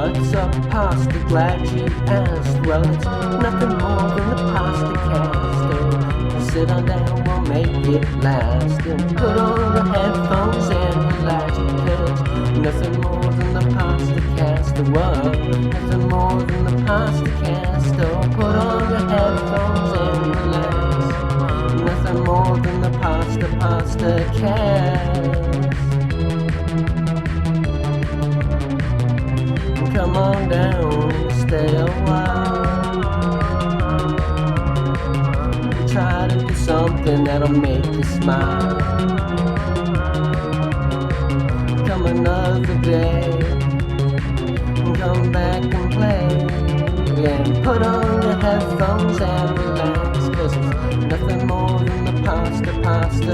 What's up, pasta? Glad you asked. Well, it's nothing more than the PastaCast. Sit on down, we'll make it last. And put on the headphones and relax, because nothing more than the PastaCast. Whoa, nothing more than the PastaCast. Oh, put on the headphones and relax. Nothing more than the PastaCast. Come on down, stay a while. Try to do something that'll make you smile. Come another day, come back and play. And put on your headphones and relax, 'cause it's nothing more than the PastaCast.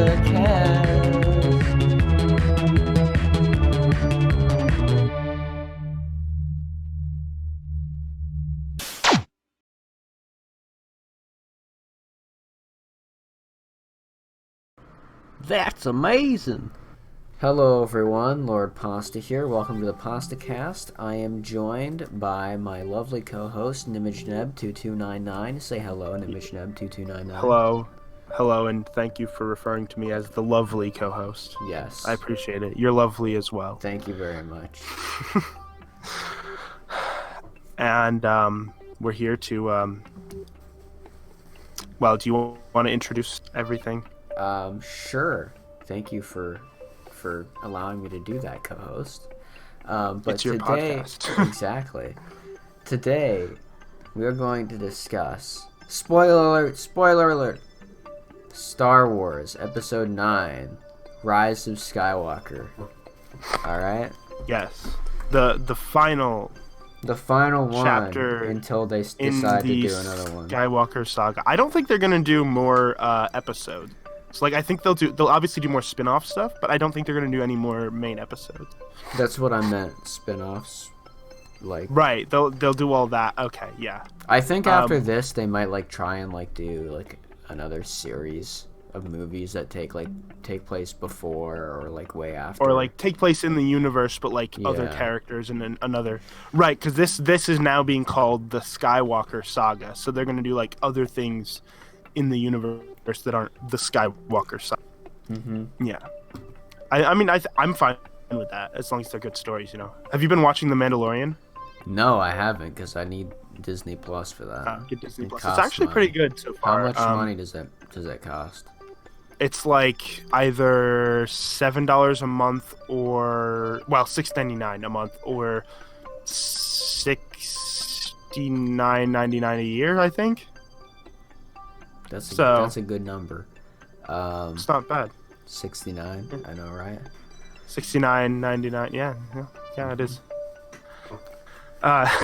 That's amazing! Hello everyone, Lord Pasta here. Welcome to the PastaCast. I am joined by my lovely co-host, Nim and I 2299. Say hello, Nim and I 2299. Hello, and thank you for referring to me as the lovely co-host. Yes. I appreciate it. You're lovely as well. Thank you very much. And we're here to, well, do you want to introduce everything? Sure. Thank you for allowing me to do that, co-host. But it's your today, podcast. Exactly. Today, we are going to discuss, spoiler alert, Star Wars Episode 9, Rise of Skywalker. Alright? Yes. The final one chapter until they decide to do another one. Skywalker saga. I don't think they're going to do more episodes. So, I think they'll obviously do more spin-off stuff, but I don't think they're going to do any more main episodes. That's what I meant, spin-offs. Right, they'll do all that. Okay, yeah. I think after this, they might try and do another series of movies that take place before or way after, or take place in the universe, but other characters and then another. Right, because this is now being called the Skywalker saga, so they're going to do other things in the universe that aren't the Skywalker saga. Yeah, I'm fine with that as long as they're good stories. Have you been watching The Mandalorian? No, I haven't, because I need Disney Plus for that. Get Disney Plus. It's actually pretty good so far. How much money does that cost? It's either $7 a month or $6.99 a month or $69.99 a year, I think. That's a good number. It's not bad. 69, I know, right? $69.99. Yeah, it is. But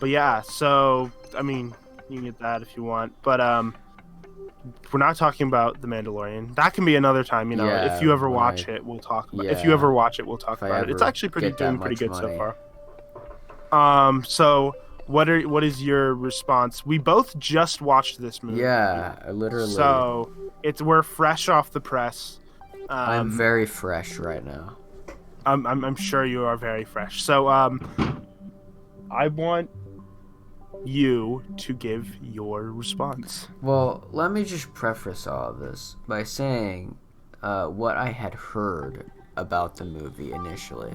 yeah, so you can get that if you want, but we're not talking about The Mandalorian. That can be another time, if you ever watch it, we'll talk about it. If you ever watch it, we'll talk about it. It's actually doing pretty good so far. So what is your response? We both just watched this movie. Yeah, literally. So we're fresh off the press. I'm very fresh right now. I'm sure you are very fresh. So I want you to give your response. Well, let me just preface all of this by saying what I had heard about the movie initially.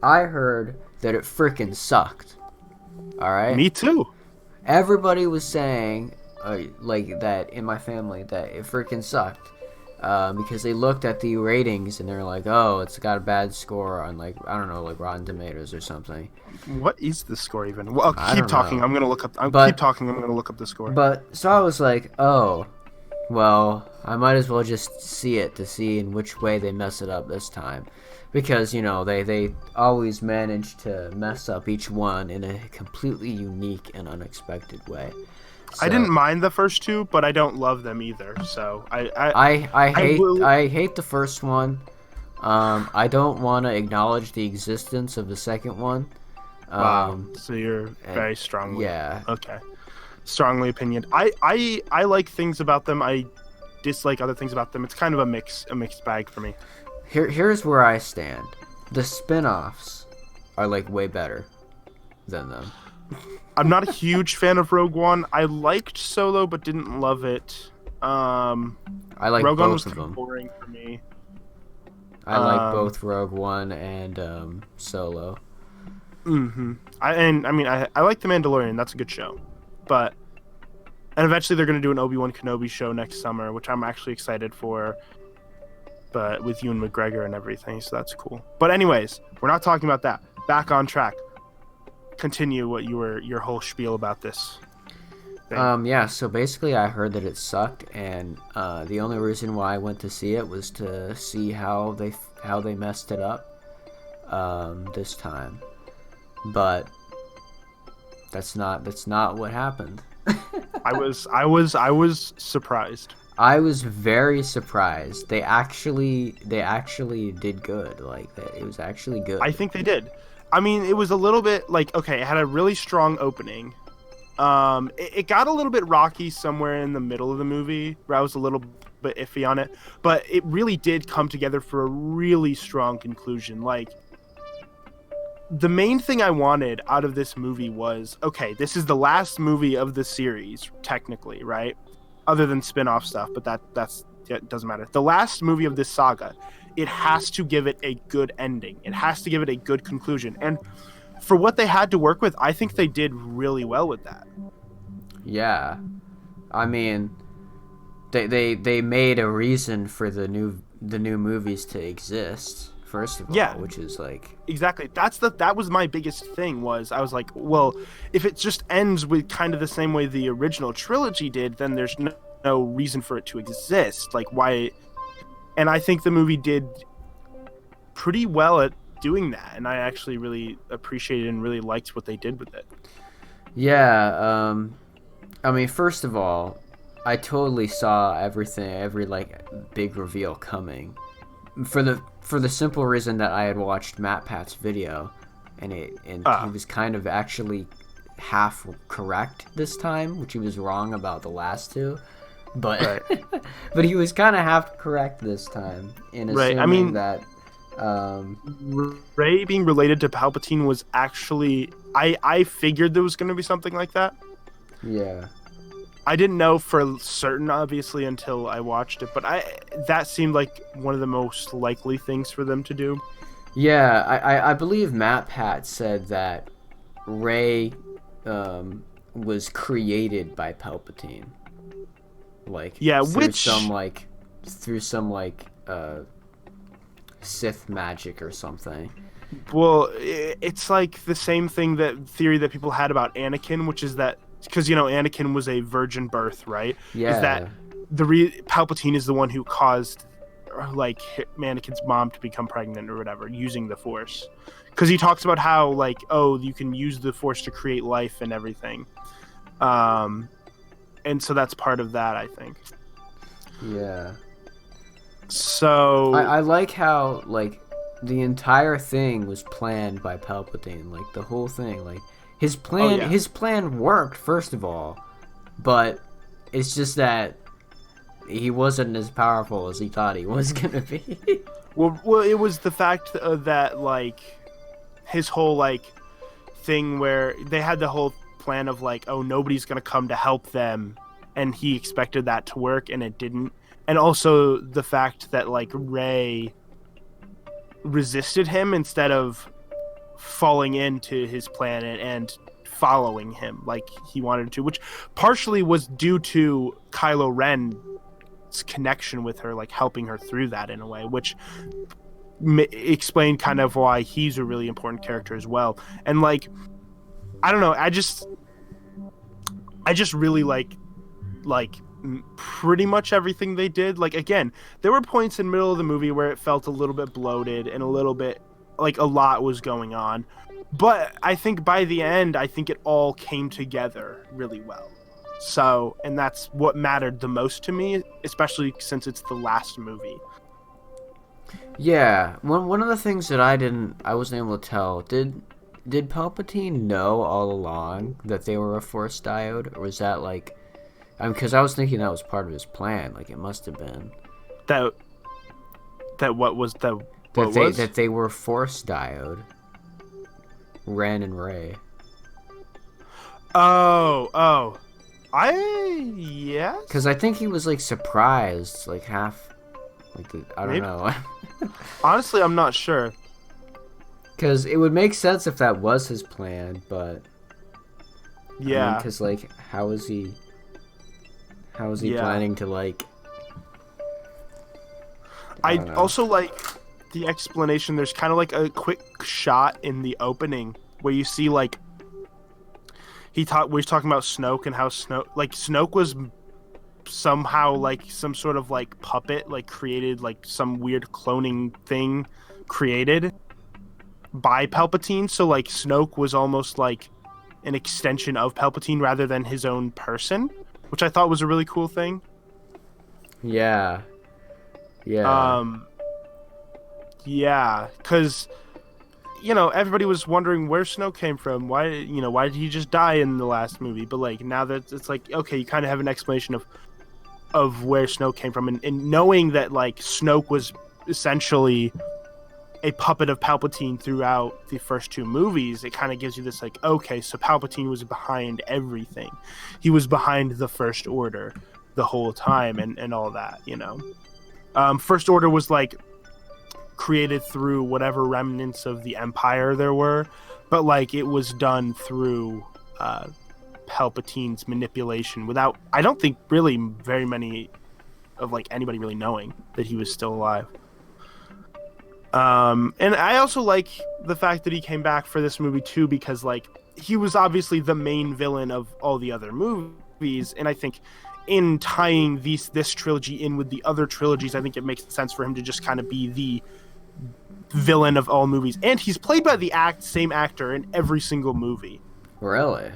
I heard that it freaking sucked. Alright? Me too. Everybody was saying, that in my family, that it freaking sucked. Because they looked at the ratings and they're like, oh, it's got a bad score on Rotten Tomatoes or something. What is the score even? Well, keep talking. Know. I'm gonna look up. I'm gonna look up the score. But so I was like, oh, well, I might as well just see it to see in which way they mess it up this time, because they always manage to mess up each one in a completely unique and unexpected way. So, I didn't mind the first two, but I don't love them either. So I hate the first one. I don't want to acknowledge the existence of the second one. Wow. So you're very strongly. Yeah. Okay. Strongly opinioned. I like things about them. I dislike other things about them. It's kind of a mixed bag for me. Here's where I stand. The spin-offs are like way better than them. I'm not a huge fan of Rogue One. I liked Solo, but didn't love it. I like Rogue One was both of kind of them. boring for me. I like both Rogue One and Solo. I like The Mandalorian. That's a good show, and eventually they're going to do an Obi-Wan Kenobi show next summer, which I'm actually excited for. But with Ewan McGregor and everything, so that's cool. But anyways, we're not talking about that. Back on track. Continue what your whole spiel about this thing. Yeah, so basically I heard that it sucked, and the only reason why I went to see it was to see how they messed it up this time. But that's not what happened. I was surprised. I was very surprised. They actually did good. Like, it was actually good. I think they did. I mean, it was a little bit like, okay, it had a really strong opening. It got a little bit rocky somewhere in the middle of the movie where I was a little bit iffy on it, but it really did come together for a really strong conclusion. Like, the main thing I wanted out of this movie was, okay, this is the last movie of the series, technically, right? Other than spin-off stuff, but that doesn't matter. The last movie of this saga, it has to give it a good ending. It has to give it a good conclusion. And for what they had to work with, I think they did really well with that. Yeah. I mean, they made a reason for the new movies to exist, first of all, Yeah. which is like... Exactly. That was my biggest thing. Was I was like, well, if it just ends with kind of the same way the original trilogy did, then there's no reason for it to exist. Like, why? And I think the movie did pretty well at doing that, and I actually really appreciated and really liked what they did with it. Yeah, I mean, first of all, I totally saw every like big reveal coming. For the simple reason that I had watched Matt Pat's video, and he was kind of actually half correct this time, which he was wrong about the last two. But Right. but he was kind of half correct this time in assuming I mean, that Rey being related to Palpatine was actually I figured there was going to be something like that. yeah. I didn't know for certain, obviously, until I watched it, but that seemed like one of the most likely things for them to do. Yeah, I believe Matt Pat said that Rey was created by Palpatine. Like, Yeah, through some Sith magic or something. Well, it's like the same theory that people had about Anakin, which is that because Anakin was a virgin birth, right? Yeah. Is that Palpatine is the one who caused like Anakin's mom to become pregnant or whatever using the Force, because he talks about how like, oh, you can use the Force to create life and everything, and so that's part of that, I think. Yeah. So I like how like the entire thing was planned by Palpatine, like the whole thing, like his plan. yeah. His plan worked, first of all, but it's just that he wasn't as powerful as he thought he was gonna be. well, it was the fact that like his whole like thing where they had the whole plan of like, oh, nobody's gonna come to help them, and he expected that to work and it didn't. And also the fact that like Rey resisted him instead of falling into his plan and following him like he wanted to, which partially was due to Kylo Ren's connection with her, like helping her through that in a way, which explained kind of why he's a really important character as well. And like, I don't know, I just really like pretty much everything they did. Like, again, there were points in the middle of the movie where it felt a little bit bloated and a little bit like a lot was going on, but I think by the end, I think it all came together really well. So, and that's what mattered the most to me, especially since it's the last movie. Yeah, one of the things that I wasn't able to tell, did Palpatine know all along that they were a Force diode, or was that like, because I was thinking that was part of his plan, like it must have been. That they were Force diode. Ren and Ray. Oh. Yes? Because I think he was like surprised, like half, like I don't know. Honestly, I'm not sure. Because it would make sense if that was his plan, but Yeah. Because like, how is he planning to like? I don't know. also like the explanation. There's kind of like a quick shot in the opening where you see like we're talking about Snoke and how Snoke was somehow like some sort of like puppet, like created, like some weird cloning thing created by Palpatine. So like Snoke was almost like an extension of Palpatine rather than his own person, which I thought was a really cool thing. Yeah. Yeah, because everybody was wondering where Snoke came from. Why did he just die in the last movie? But like now that it's like, okay, you kind of have an explanation of where Snoke came from, and knowing that like Snoke was essentially a puppet of Palpatine throughout the first two movies, it kind of gives you this like, okay, so Palpatine was behind everything. He was behind the First Order the whole time, and all that. First Order was like created through whatever remnants of the Empire there were, but like it was done through Palpatine's manipulation without, I don't think, really very many of like anybody really knowing that he was still alive. And I also like the fact that he came back for this movie too, because like he was obviously the main villain of all the other movies, and I think in tying this trilogy in with the other trilogies, I think it makes sense for him to just kind of be the villain of all movies. And he's played by the same actor in every single movie. Really?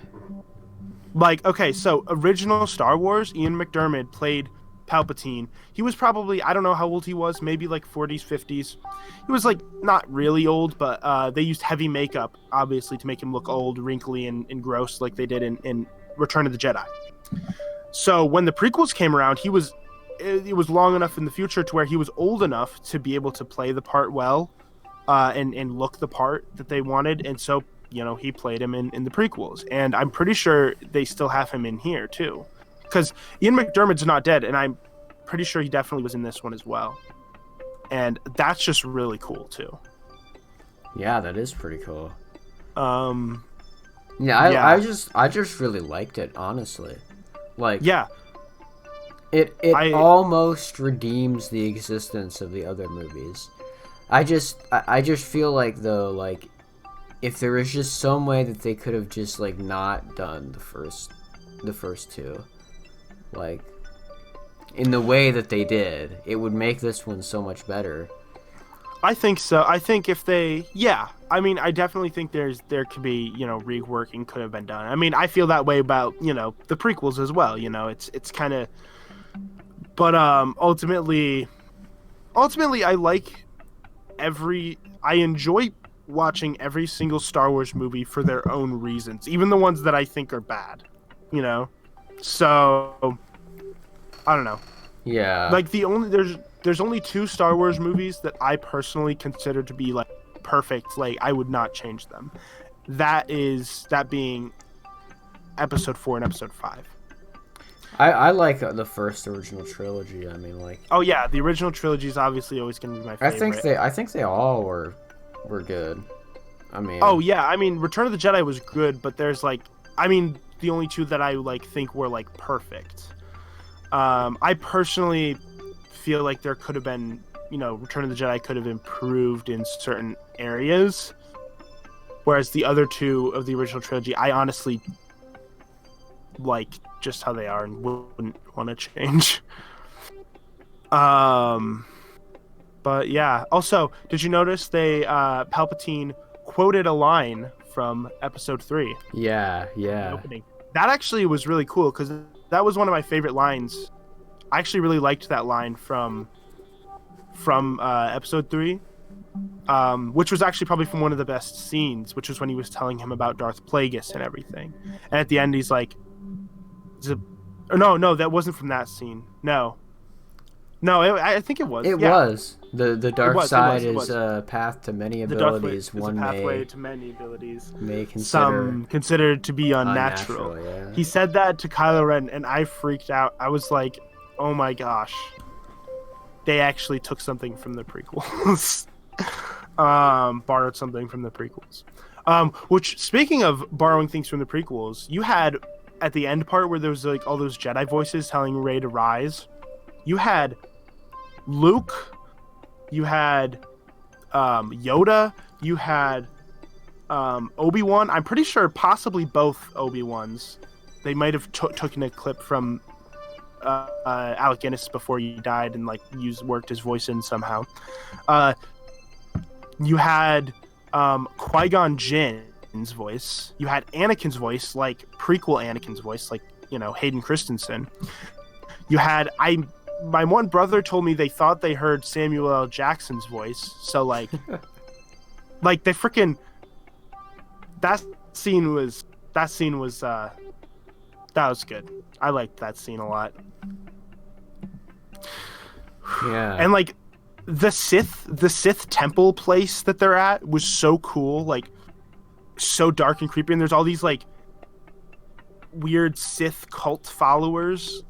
Like, okay, so original Star Wars, Ian McDiarmid played Palpatine. He was probably, I don't know how old he was, maybe like 40s, 50s. He was like not really old, but they used heavy makeup, obviously, to make him look old, wrinkly, and gross like they did in Return of the Jedi. So when the prequels came around, it was long enough in the future to where he was old enough to be able to play the part well, and look the part that they wanted. And so, he played him in the prequels. And I'm pretty sure they still have him in here too. Because Ian McDiarmid's not dead, and I'm pretty sure he definitely was in this one as well. And that's just really cool too. Yeah, that is pretty cool. Yeah. I just really liked it, honestly. Like, yeah, it almost redeems the existence of the other movies. I just feel like, though, like, if there was just some way that they could have just like not done the first two, like in the way that they did, it would make this one so much better. I think so. I think if they, I definitely think there could be, reworking could have been done. I mean, I feel that way about, the prequels as well. It's kind of, but ultimately, I enjoy watching every single Star Wars movie for their own reasons, even the ones that I think are bad. So I don't know. Yeah. Like there's only 2 Star Wars movies that I personally consider to be like perfect. Like I would not change them. That being Episode 4 and Episode 5. I like the first original trilogy. I mean, like. Oh yeah, the original trilogy is obviously always going to be my favorite. I think they all were good. I mean. Oh yeah, I mean Return of the Jedi was good, but there's like, the only 2 that I like think were like perfect. I personally feel like there could have been, Return of the Jedi could have improved in certain areas, whereas the other 2 of the original trilogy, I honestly like just how they are and wouldn't want to change. But yeah. Also, did you notice Palpatine quoted a line from Episode 3? Yeah. Opening. That actually was really cool because that was one of my favorite lines. I actually really liked that line from Episode 3, which was actually probably from one of the best scenes, which was when he was telling him about Darth Plagueis and everything. And at the end, he's like, no, that wasn't from that scene. No. No, I think it was. It yeah. was. The dark side it is was. a path to many The dark abilities. is a One pathway to many abilities. may consider Some considered to be unnatural. yeah. He said that to Kylo Ren, and I freaked out. I was like, "Oh my gosh!" They actually took something from the prequels. Borrowed something from the prequels. Which, speaking of borrowing things from the prequels, you had at the end part where there was like all those Jedi voices telling Rey to rise. You had Luke. You had Yoda. You had Obi-Wan. I'm pretty sure possibly both Obi-Wans. They might have taken a clip from Alec Guinness before he died and like worked his voice in somehow. You had Qui-Gon Jinn's voice. You had Anakin's voice, like prequel Anakin's voice, like Hayden Christensen. You had my one brother told me they thought they heard Samuel L. Jackson's voice. So like, like they freaking that scene was that was good. I liked that scene a lot. Yeah. And like the Sith temple place that they're at was so cool, like so dark and creepy, and there's all these like weird Sith cult followers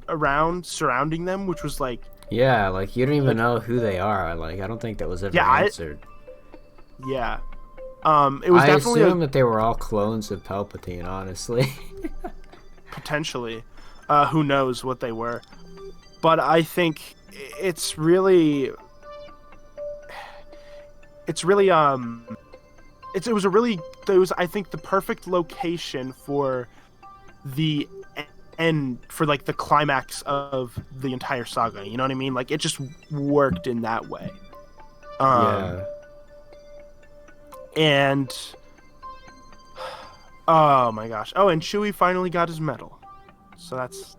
surrounding them, which was like you don't even know who they are. Like I don't think that was ever answered. It was definitely assume that they were all clones of Palpatine, honestly. Potentially. Who knows what they were. But I think it was I think the perfect location for the end, for like the climax of the entire saga, you know what I mean? Like it just worked in that way. And oh my gosh. Oh, and Chewie finally got his medal. So that's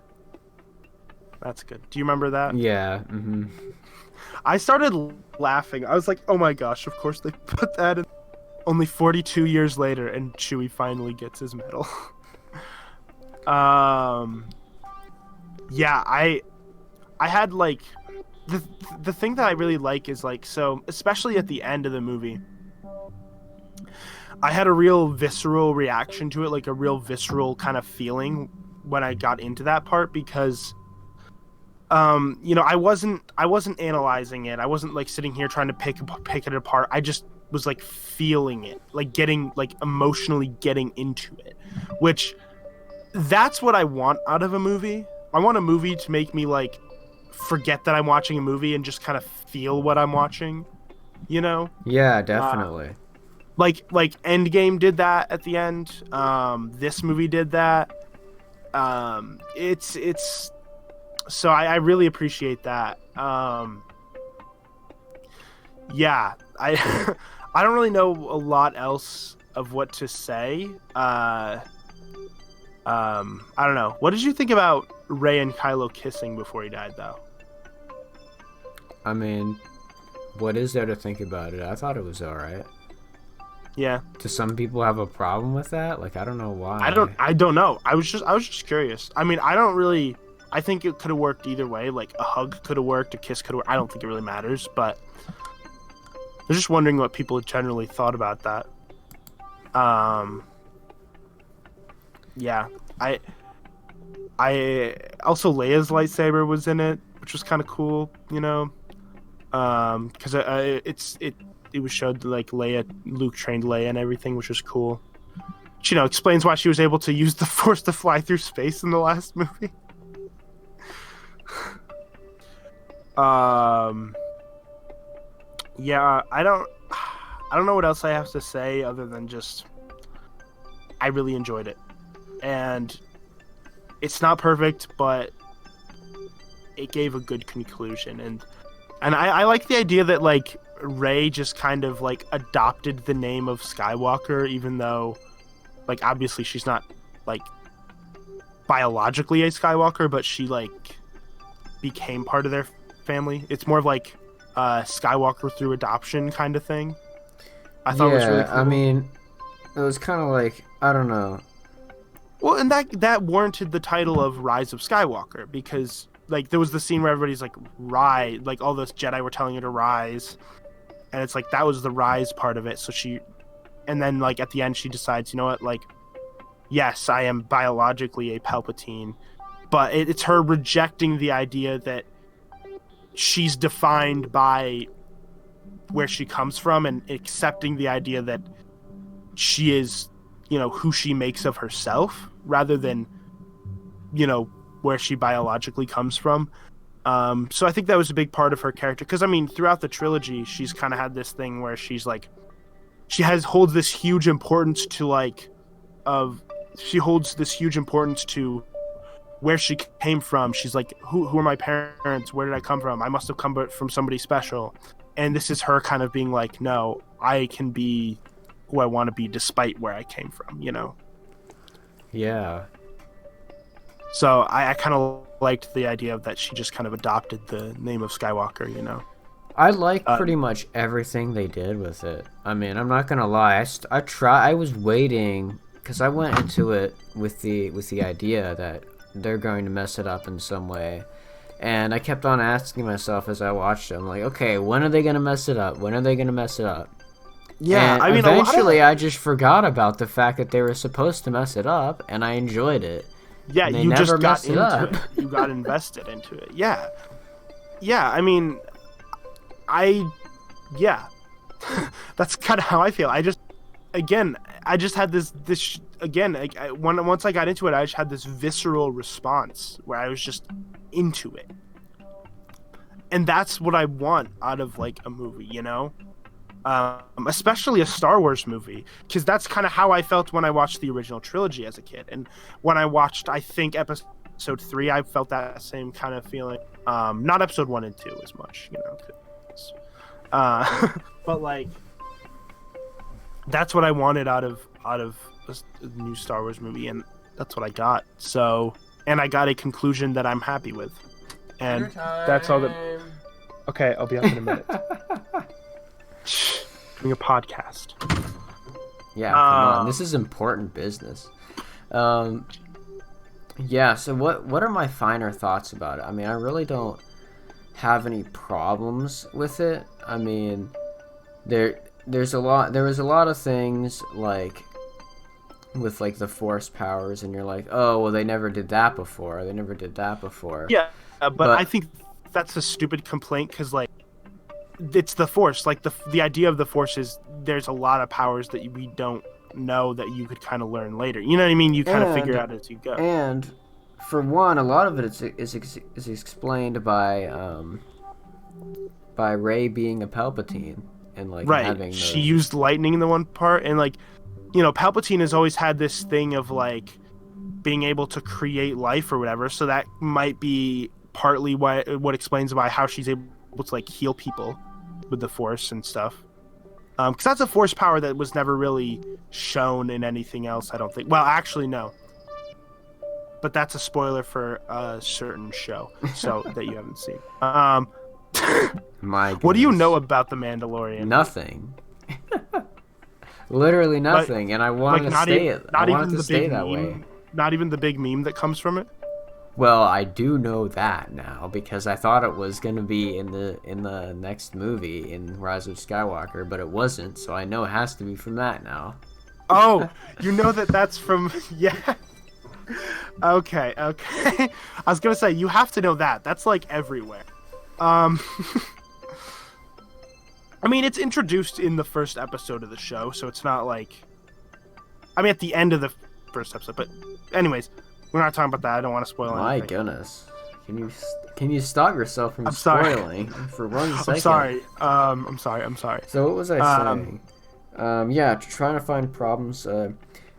good. Do you remember that? Yeah. Mm-hmm. I started laughing. I was like, "Oh my gosh, of course they put that in." Only 42 years later and Chewie finally gets his medal. Yeah, I had like the thing that I really like is like, so especially at the end of the movie, I had a real visceral reaction to it, like a real visceral kind of feeling when I got into that part, because I wasn't analyzing it. I wasn't like sitting here trying to pick it apart. I just was like feeling it, like getting like emotionally getting into it, which that's what I want out of a movie. I want a movie to make me like forget that I'm watching a movie and just kind of feel what I'm watching, Yeah, definitely. Like Endgame did that at the end. This movie did that. It's so I really appreciate that. Yeah, I I don't really know a lot else of what to say. I don't know. What did you think about Rey and Kylo kissing before he died, though? I mean, what is there to think about it? I thought it was alright. Yeah. Do some people have a problem with that? Like, I don't know why. I don't know. I was just curious. I mean, I think it could have worked either way. Like a hug could have worked, a kiss could have worked. I don't think it really matters, but I was just wondering what people generally thought about that. Yeah. I also Leia's lightsaber was in it, which was kind of cool, because it was showed like Luke trained Leia and everything, which was cool. Which, explains why she was able to use the Force to fly through space in the last movie. Yeah, I don't know what else I have to say other than just I really enjoyed it. And it's not perfect, but it gave a good conclusion. And I like the idea that like Rey just kind of like adopted the name of Skywalker, even though like obviously she's not like biologically a Skywalker, but she like became part of their family. It's more of like Skywalker through adoption kind of thing. I thought it was really cool. I mean, it was kind of like, I don't know. Well, and that warranted the title of Rise of Skywalker, because like there was the scene where everybody's like rise, like all those Jedi were telling her to rise, and it's like that was the rise part of it. So and then like at the end she decides, you know what, like yes, I am biologically a Palpatine, but it's her rejecting the idea that she's defined by where she comes from and accepting the idea that she is, you know, who she makes of herself rather than, you know, where she biologically comes from. So I think that was a big part of her character, because I mean throughout the trilogy she's kind of had this thing where she's like holds this huge importance to where she came from. She's like, who are my parents? Where did I come from? I must have come from somebody special. And this is her kind of being like, no, I can be who I want to be despite where I came from, you know? Yeah. So I kind of liked the idea of that she just kind of adopted the name of Skywalker, you know? I like pretty much everything they did with it. I mean, I'm not gonna lie. I was waiting, because I went into it with the idea that they're going to mess it up in some way. And I kept on asking myself as I watched them, like, okay, when are they going to mess it up? When are they going to mess it up? Yeah, and I mean, eventually I just forgot about the fact that they were supposed to mess it up, and I enjoyed it. Yeah, and you just got into it. You got invested into it. Yeah. Yeah, I mean, that's kind of how I feel. I just had this once I got into it, I just had this visceral response where I was just into it. And that's what I want out of like a movie, you know? Especially a Star Wars movie, because that's kind of how I felt when I watched the original trilogy as a kid. And when I watched, I think, episode 3, I felt that same kind of feeling. Not episode 1 and 2 as much, you know. But like, that's what I wanted out of a new Star Wars movie, and that's what I got. So, and I got a conclusion that I'm happy with, and that's all that. Okay, I'll be up in a minute. Doing a podcast. Yeah, come on. This is important business. Yeah. So what are my finer thoughts about it? I mean, I really don't have any problems with it. I mean, there was a lot of things like with like the force powers, and you're like, oh well, they never did that before. Yeah, but I think that's a stupid complaint, because like it's the force. Like the idea of the force is there's a lot of powers that we don't know that you could kind of learn later. You know what I mean? You kind of figure out as you go. And for one, a lot of it is explained by Rey being a Palpatine. And like having she used lightning in the one part, and like, you know, Palpatine has always had this thing of like being able to create life or whatever, so that might be partly what explains why how she's able to like heal people with the force and stuff, because that's a force power that was never really shown in anything else, I don't think. Well, actually no, but that's a spoiler for a certain show so that you haven't seen. My goodness. What do you know about The Mandalorian? Nothing. Literally nothing, and I wanted to stay that way. Not even the big meme that comes from it? Well, I do know that now, because I thought it was going to be in the next movie, in Rise of Skywalker, but it wasn't, so I know it has to be from that now. Oh, you know that's from... Yeah. Okay. I was going to say, you have to know that. That's like everywhere. I mean, it's introduced in the first episode of the show, so it's not like... I mean, at the end of the first episode, but anyways, we're not talking about that. I don't want to spoil anything. My goodness. Can you stop yourself from spoiling for 1 second? I'm sorry. So what was I saying? Yeah, trying to find problems when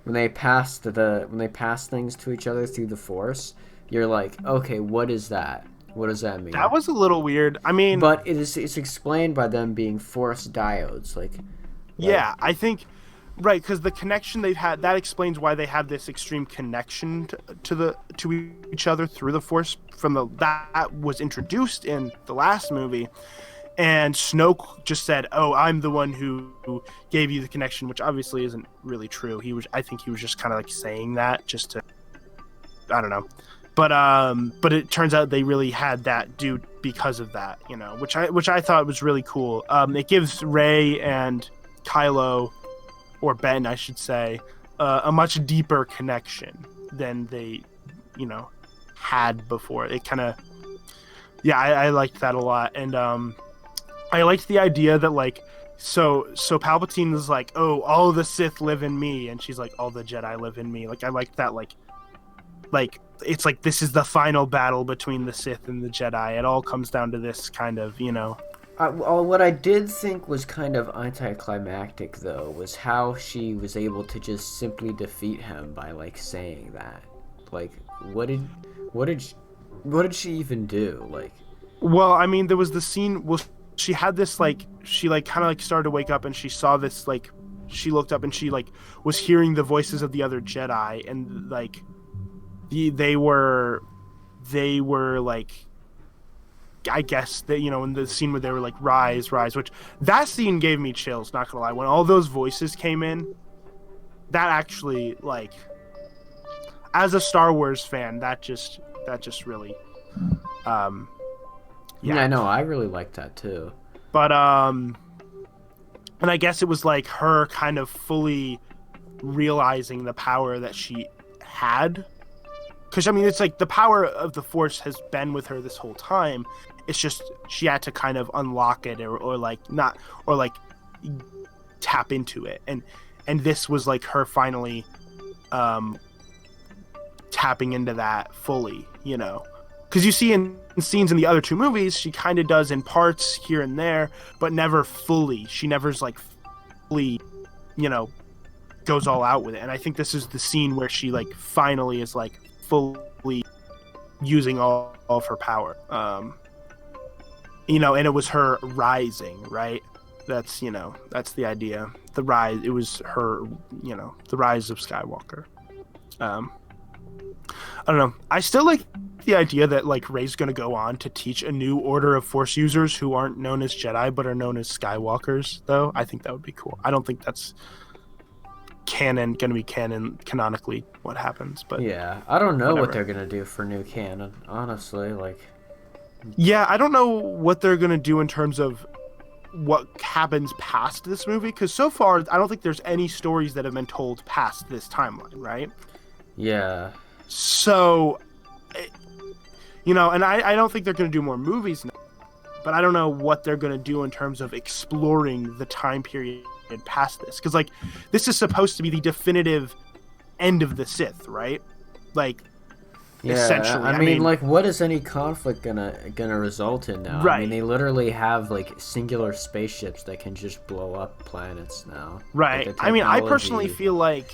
they pass things to each other through the Force. You're like, okay, what is that? What does that mean? That was a little weird. I mean, but it's explained by them being Force diodes, yeah, I think. Right, because the connection they've had, that explains why they have this extreme connection to each other through the Force. That was introduced in the last movie, and Snoke just said, "Oh, I'm the one who gave you the connection," which obviously isn't really true. I think he was just kind of like saying that just to, I don't know, but it turns out they really had that dude because of that, you know, which I thought was really cool. It gives Rey and Kylo, or Ben, I should say, a much deeper connection than they, you know, had before. It kind of, yeah, I liked that a lot, and I liked the idea that like, so Palpatine is like, oh, all the Sith live in me, and she's like, all the Jedi live in me. Like, I liked that, like it's like this is the final battle between the Sith and the Jedi. It all comes down to this kind of, you know. Well, what I did think was kind of anticlimactic, though, was how she was able to just simply defeat him by like saying that. Like, what did she even do? Like, well, I mean, there was the scene. Well, she had this like, she like kind of like started to wake up, and she saw this like, she looked up and she like was hearing the voices of the other Jedi, and like they were like, I guess that, you know, in the scene where they were like, rise, which that scene gave me chills, not gonna lie. When all those voices came in, that actually, like, as a Star Wars fan, that just really, yeah, I know, I really liked that too. But and I guess it was like her kind of fully realizing the power that she had. Because, I mean, it's like the power of the Force has been with her this whole time. It's just she had to kind of unlock it or like not, or like tap into it. And this was like her finally tapping into that fully, you know. Because you see in scenes in the other two movies, she kind of does in parts here and there, but never fully. She never's like fully, you know, goes all out with it. And I think this is the scene where she like finally is like fully using all of her power, you know, and it was her rising, right? That's, you know, that's the idea. The rise, it was her, you know, the rise of Skywalker. I don't know, I still like the idea that like Rey's gonna go on to teach a new order of Force users who aren't known as Jedi but are known as Skywalkers, though. I think that would be cool. I don't think that's canonically what happens, but yeah, I don't know whatever. what they're gonna do for new canon, honestly. Like, yeah, I don't know what they're gonna do in terms of what happens past this movie, because so far I don't think there's any stories that have been told past this timeline, right? yeah, So, you know, and I don't think they're gonna do more movies now, but I don't know what they're gonna do in terms of exploring the time period past this, because like this is supposed to be the definitive end of the Sith, right? Like, yeah, essentially. I mean, like, what is any conflict gonna result in now? Right. I mean, they literally have like singular spaceships that can just blow up planets now. Right. Like, I mean, I personally feel like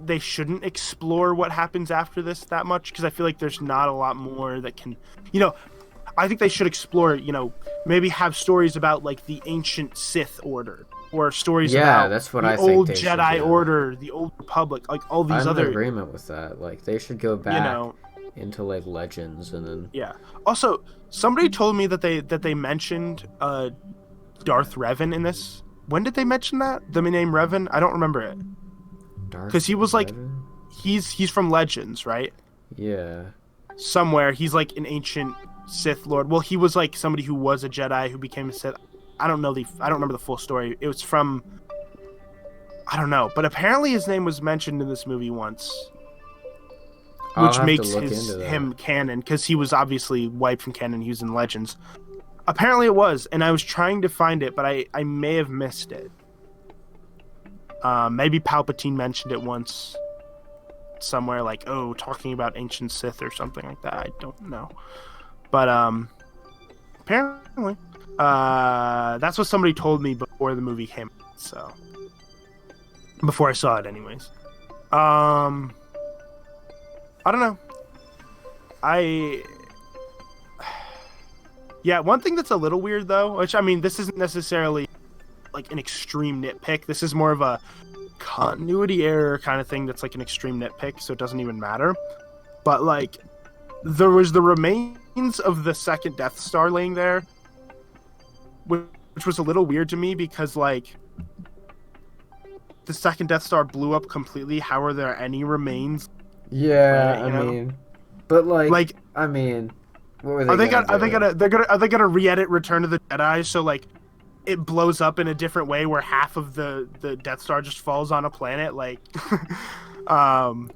they shouldn't explore what happens after this that much, because I feel like there's not a lot more that can, you know. I think they should explore, you know, maybe have stories about like the ancient Sith order, or stories about that's what the I think old they Jedi should do. Order, the Old Republic, like all these I'm other. in agreement with that. Like, they should go back, you know, into like Legends, and then yeah. Also, somebody told me that they mentioned Darth Revan in this. When did they mention that? The name Revan? I don't remember it. Because he was like, he's from Legends, right? Yeah. Somewhere he's like an ancient Sith Lord. Well, he was like somebody who was a Jedi who became a Sith. I don't remember the full story. It was from, I don't know, but apparently his name was mentioned in this movie once, which makes him canon, because he was obviously wiped from canon. He was in Legends. Apparently it was, and I was trying to find it, but I may have missed it. Maybe Palpatine mentioned it once somewhere, like, oh, talking about ancient Sith or something like that. I don't know. But apparently that's what somebody told me before the movie came out, so before I saw it anyways. I don't know. Yeah, one thing that's a little weird though, which, I mean, this isn't necessarily like an extreme nitpick. This is more of a continuity error kind of thing that's like an extreme nitpick, so it doesn't even matter. But like, there was the remains of the second Death Star laying there, which was a little weird to me, because like the second Death Star blew up completely. How are there any remains Yeah, planet, I you know? mean, but Like, I mean, what were are they they gonna gonna are they do? gonna they're gonna are they gonna re-edit Return of the Jedi so like it blows up in a different way where half of the Death Star just falls on a planet? Like, um,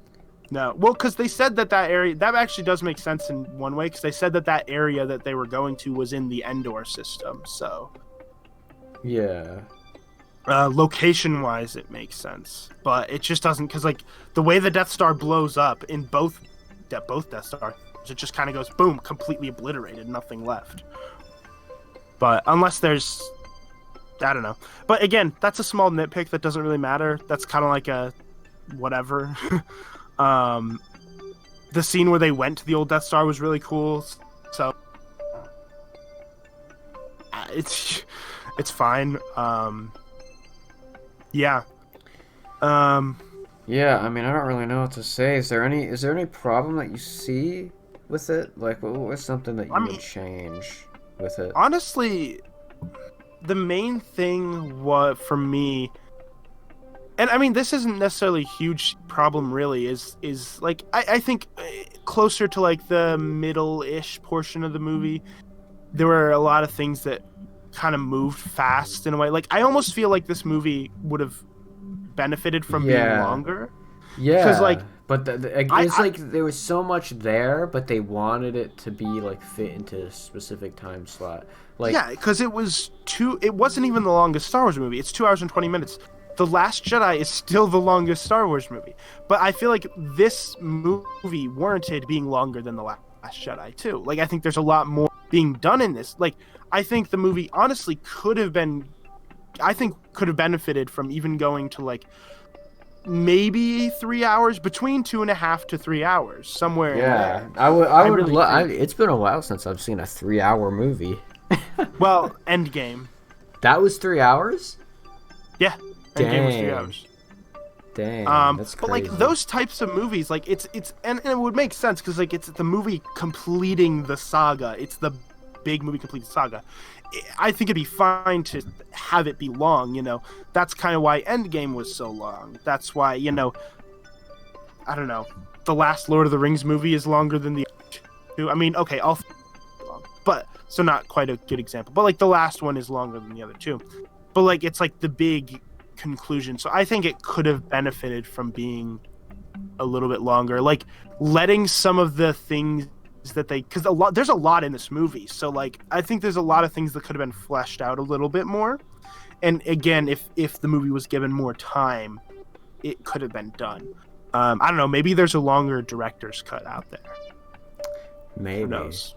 no. Well, because they said that area that actually does make sense in one way because they said that area that they were going to was in the Endor system. So, Yeah. location wise, it makes sense, but it just doesn't because like the way the Death Star blows up in both Death Stars, it just kind of goes boom, completely obliterated, nothing left. But unless there's, I don't know. But again, that's a small nitpick that doesn't really matter. That's kind of like a whatever. um, the scene where they went to the old Death Star was really cool. So it's fine. Yeah. Yeah, I mean, I don't really know what to say. Is there any problem that you see with it? Like, what was something that you I would mean, change with it? honestly, the main thing was for me, and I mean this isn't necessarily a huge problem really, is like I think closer to like the middle-ish portion of the movie, there were a lot of things that kind of moved fast in a way. Like I almost feel like this movie would have benefited from being Yeah, longer because like yeah, but it's I like there was so much there, but they wanted it to be like fit into a specific time slot. Like, yeah, because it wasn't even the longest Star Wars movie. It's 2 hours and 20 minutes. The Last Jedi is still the longest Star Wars movie. But I feel like this movie warranted being longer than The Last Jedi, too. Like, I think there's a lot more being done in this. Like, I think the movie honestly could have benefited from even going to, like, maybe 3 hours, between 2.5 to 3 hours, somewhere in yeah, there. I I would really think. it's been a while since I've seen a 3 hour movie. Well, Endgame. That was 3 hours? Yeah, Endgame was 3 Dang. hours. Dang, that's But like crazy. those types of movies, like it's and it would make sense because like it's the movie completing the saga. It's the big movie completing the saga. I think it'd be fine to have it be long. You know, that's kind of why Endgame was so long. That's why I don't know. The last Lord of the Rings movie is longer than the other two. I mean, okay, all long, but so not quite a good example. But like the last one is longer than the other two. But like it's like the big conclusion. So I think it could have benefited from being a little bit longer. Like letting some of the things that because there's a lot in this movie. So like I think there's a lot of things that could have been fleshed out a little bit more. And again, if the movie was given more time, it could have been done. I don't know. Maybe there's a longer director's cut out there. Maybe. Who knows?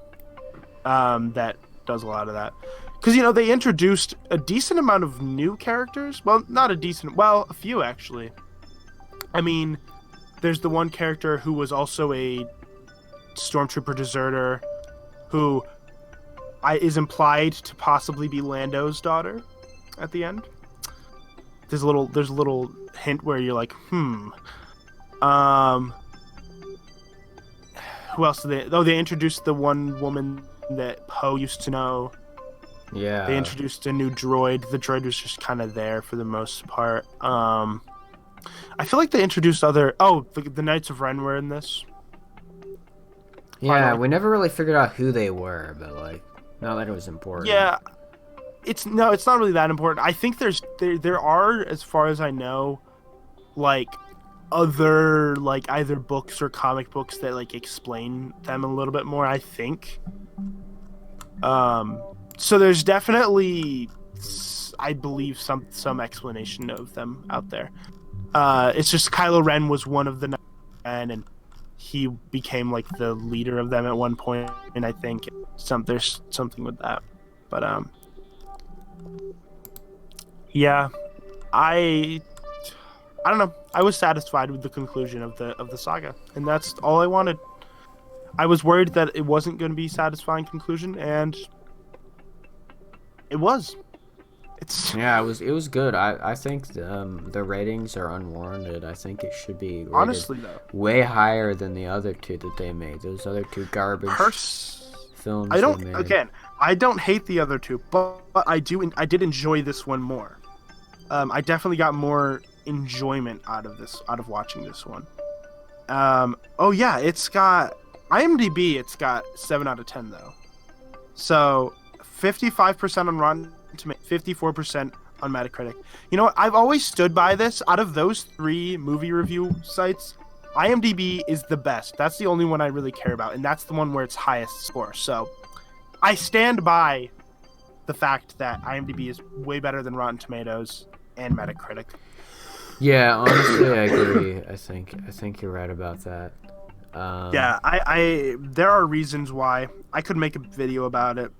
That does a lot of that. Because, they introduced a decent amount of new characters. Well, not a decent... Well, a few, actually. I mean, there's the one character who was also a stormtrooper deserter who is implied to possibly be Lando's daughter at the end. There's a little hint where you're like, Who else did they... Oh, they introduced the one woman that Poe used to know. Yeah. They introduced a new droid. The droid was just kind of there for the most part. I feel like they introduced the Knights of Ren were in this. Yeah, Finally. we never really figured out who they were, but like, not that it was important. Yeah, it's not really that important. I think there are, as far as I know, like other like either books or comic books that like explain them a little bit more. I think. So there's definitely, I believe, some explanation of them out there. It's just Kylo Ren was one of the Knights of Ren, and he became like the leader of them at one point, and I think there's something with that. But yeah, I don't know. I was satisfied with the conclusion of the saga, and that's all I wanted. I was worried that it wasn't going to be a satisfying conclusion, and it was. Yeah, it was good. I think the ratings are unwarranted. I think it should be rated Honestly though, way higher than the other two that they made. Those other two garbage films I don't they made. again. I don't hate the other two, but I did enjoy this one more. I definitely got more enjoyment out of watching this one. Oh yeah, it's got IMDb. It's got 7 out of 10 though. So 55% on Rotten Tomatoes, 54% on Metacritic. You know what? I've always stood by this. Out of those 3 movie review sites, IMDb is the best. That's the only one I really care about, and that's the one where it's highest score. So I stand by the fact that IMDb is way better than Rotten Tomatoes and Metacritic. Yeah, honestly, I agree. I think you're right about that. Yeah, I there are reasons why. I could make a video about it.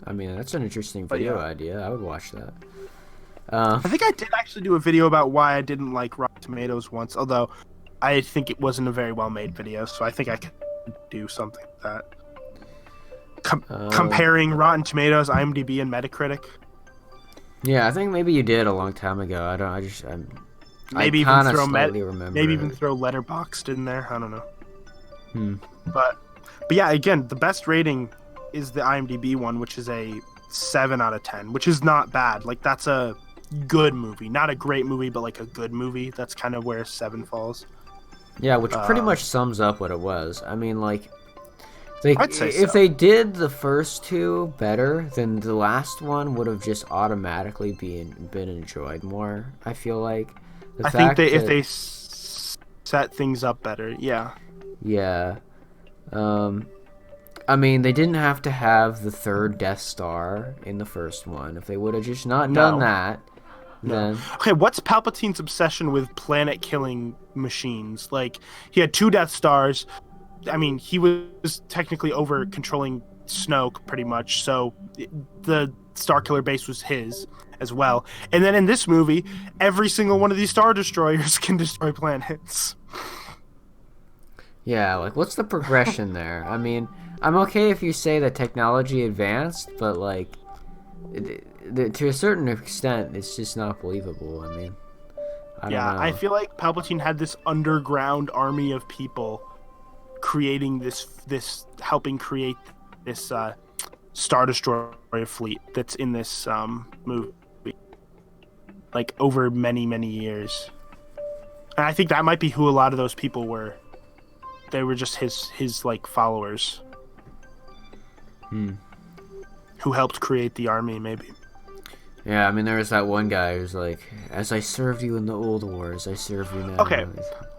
I mean, that's an interesting But video yeah. idea. I would watch that. I think I did actually do a video about why I didn't like Rotten Tomatoes once, although I think it wasn't a very well made video, so I think I could do something like that. Comparing Rotten Tomatoes, IMDb, and Metacritic. Yeah, I think maybe you did a long time ago. Maybe I even throw slightly remember. maybe it. even throw Letterboxd in there. I don't know. Hmm. But yeah, again, the best rating is the IMDb one, which is a 7 out of 10, which is not bad. Like, that's a good movie, not a great movie, but like a good movie. That's kind of where 7 falls. Yeah, which pretty much sums up what it was. I mean, like, I'd say if so. they did the first 2 better, then the last one would have just automatically been enjoyed more. I feel like. I think if they set things up better, yeah. Yeah. I mean, they didn't have to have the 3rd Death Star in the first one. If they would have just not done that, then... Okay, what's Palpatine's obsession with planet-killing machines? Like, he had 2 Death Stars. I mean, he was technically over controlling Snoke, pretty much, so the Starkiller base was his as well. And then in this movie, every single one of these Star Destroyers can destroy planets. Yeah, like, what's the progression there? I mean, I'm okay if you say that technology advanced, but, like, to a certain extent, it's just not believable. I mean, I don't know. I feel like Palpatine had this underground army of people creating this helping create this Star Destroyer fleet that's in this movie, like, over many years. And I think that might be who a lot of those people were. They were just his like followers. Who helped create the army, maybe. Yeah, I mean, there was that one guy who's like, as I served you in the old wars, I serve you now. Okay,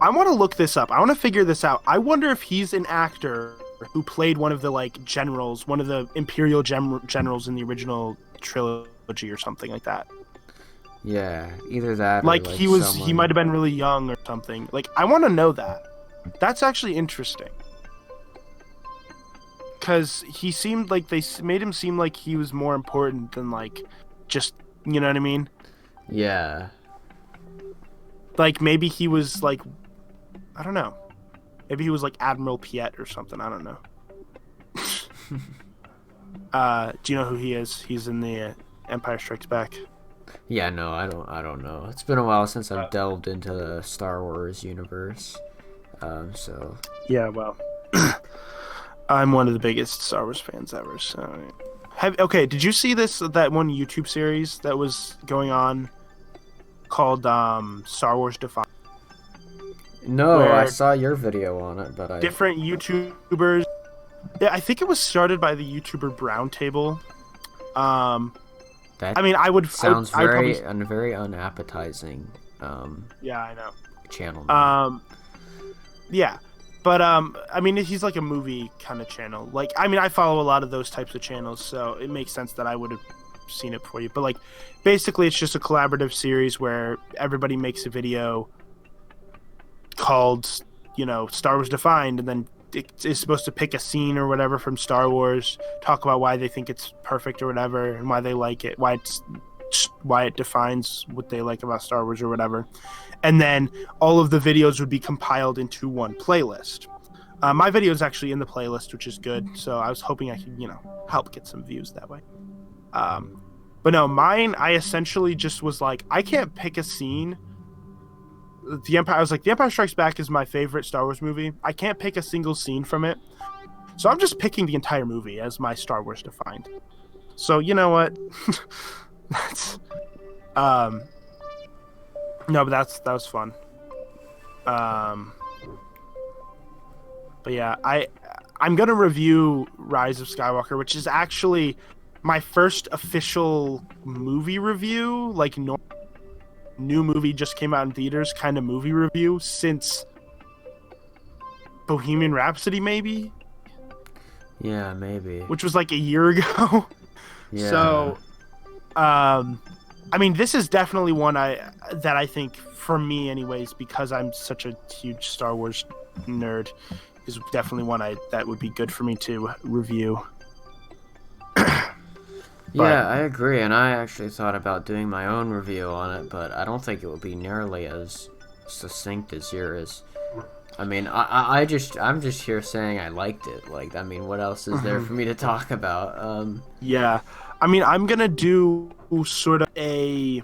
I want to look this up. I want to figure this out. I wonder if he's an actor who played one of the, like, generals, one of the Imperial generals in the original trilogy or something like that. Yeah, either that Like, or, like, he might have been really young or something. Like, I want to know that. That's actually interesting. Because he seemed like they made him seem like he was more important than, like, just, you know what I mean? Yeah. Like, maybe he was, like, I don't know. Maybe he was, like, Admiral Piet or something. I don't know. Do you know who he is? He's in the Empire Strikes Back. Yeah, no, I don't know. It's been a while since I've delved into the Star Wars universe. So. Yeah, well. I'm one of the biggest Star Wars fans ever, so... Okay, did you see that one YouTube series that was going on called Star Wars Defined? No, I saw your video on it, but different YouTubers... Yeah, I think it was started by the YouTuber Brown Table. That I mean, I would... sounds I would very probably... very unappetizing. Yeah, I know. Channel. Yeah. But, I mean, he's like a movie kind of channel. Like, I mean, I follow a lot of those types of channels, so it makes sense that I would have seen it for you. But, like, basically it's just a collaborative series where everybody makes a video called, you know, Star Wars Defined, and then it is supposed to pick a scene or whatever from Star Wars, talk about why they think it's perfect or whatever, and why they like it, why it defines what they like about Star Wars or whatever. And then all of the videos would be compiled into one playlist. My video is actually in the playlist, which is good. So I was hoping I could, you know, help get some views that way. But no, mine, I essentially just was like, I can't pick a scene. I was like, The Empire Strikes Back is my favorite Star Wars movie. I can't pick a single scene from it. So I'm just picking the entire movie as my Star Wars Defined. So you know what? That's no, but that was fun. But yeah, I'm gonna review Rise of Skywalker, which is actually my first official movie review, like new movie just came out in theaters kind of movie review since Bohemian Rhapsody, maybe. Yeah, maybe. Which was like a year ago. Yeah. So, I mean, this is definitely one that I think, for me anyways, because I'm such a huge Star Wars nerd, is definitely one that would be good for me to review. Yeah, I agree, and I actually thought about doing my own review on it, but I don't think it would be nearly as succinct as yours. I mean, I'm just here saying I liked it. Like, I mean, what else is there for me to talk about? Yeah, I mean, I'm gonna do sort of I'm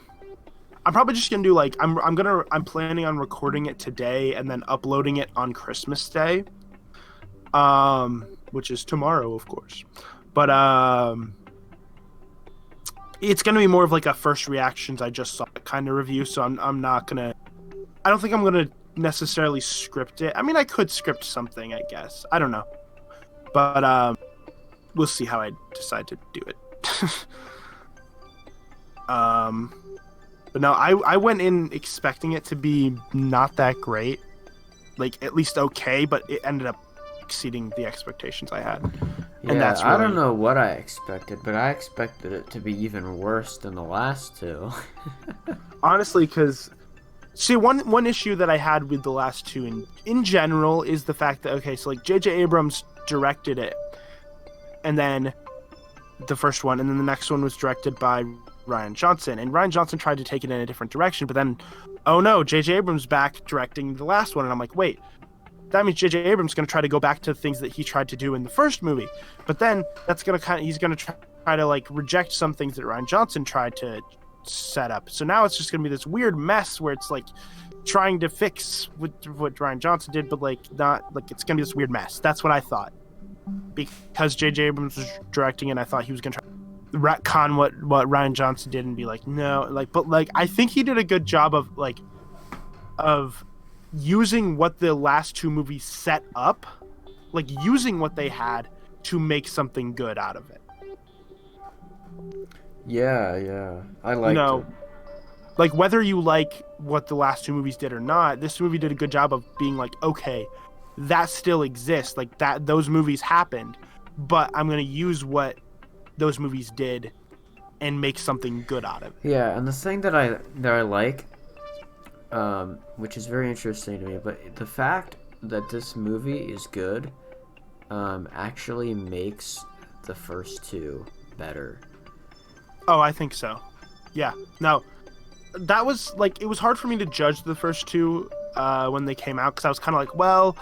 probably just gonna do like I'm planning on recording it today and then uploading it on Christmas Day, which is tomorrow, of course. But it's gonna be more of like a first reactions I just saw kind of review. So I'm not gonna. I don't think I'm gonna necessarily script it. I mean, I could script something, I guess. I don't know, but we'll see how I decide to do it. But no, I went in expecting it to be not that great, like at least okay, but it ended up exceeding the expectations I had. Yeah, and that's really... I don't know what I expected, but I expected it to be even worse than the last two. Honestly, because see, one issue that I had with the last two in general is the fact that, okay, so like J.J. Abrams directed it, and then the first one, and then the next one was directed by Rian Johnson, and Rian Johnson tried to take it in a different direction, but then, oh no, J.J. Abrams back directing the last one, and I'm like, wait, that means J.J. Abrams is going to try to go back to things that he tried to do in the first movie, but then that's going to he's going to try to like reject some things that Rian Johnson tried to set up. So now it's just going to be this weird mess where it's like trying to fix what Rian Johnson did, but like not like it's going to be this weird mess. That's what I thought, because J.J. Abrams was directing, and I thought he was going to try to retcon what Rian Johnson did and be like, no, like, but like I think he did a good job of using what the last two movies set up, like using what they had to make something good out of it. Yeah, I liked it. Like whether you like what the last two movies did or not, this movie did a good job of being like, okay, that still exists, like that those movies happened, but I'm gonna use what those movies did and make something good out of it. Yeah, and the thing that I like, which is very interesting to me, but the fact that this movie is good, actually makes the first two better. Oh, I think so. Yeah. No, that was like, it was hard for me to judge the first two when they came out, because I was kind of like, well,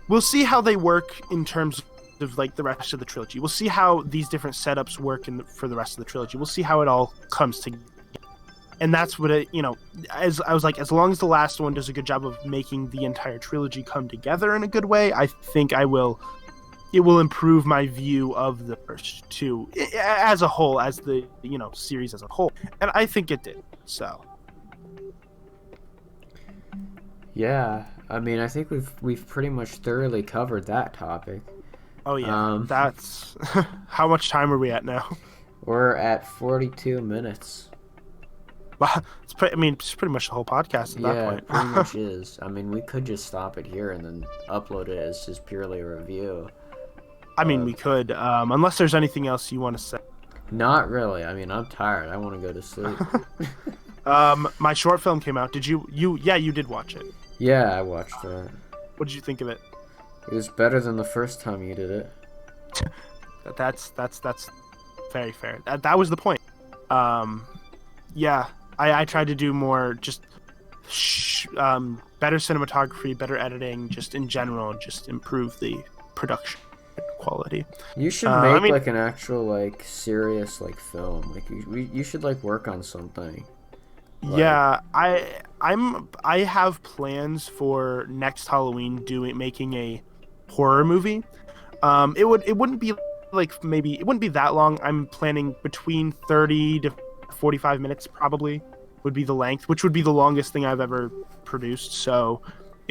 we'll see how they work in terms of like the rest of the trilogy. We'll see how these different setups work for the rest of the trilogy. We'll see how it all comes together. And that's what it, as I was like, as long as the last one does a good job of making the entire trilogy come together in a good way, I think it will improve my view of the first two as a whole, as the series as a whole, and I think it did. So yeah, I mean, I think we've pretty much thoroughly covered that topic. Oh yeah, that's how much time are we at now? We're at 42 minutes. Wow, it's pretty much the whole podcast at that point. Yeah, pretty much is. I mean, we could just stop it here and then upload it as just purely a review. I mean, we could, unless there's anything else you want to say. Not really. I mean, I'm tired. I want to go to sleep. My short film came out. Did you did watch it? Yeah, I watched it. What did you think of it? It was better than the first time you did it. That's very fair. That was the point. Yeah, I tried to do more, just better cinematography, better editing, just in general, just improve the production quality. You should make like an actual like serious like film. Like you should like work on something. Yeah, I have plans for next Halloween making a horror movie. It wouldn't be like, maybe it wouldn't be that long. I'm planning between 30 to 45 minutes probably would be the length, which would be the longest thing I've ever produced. So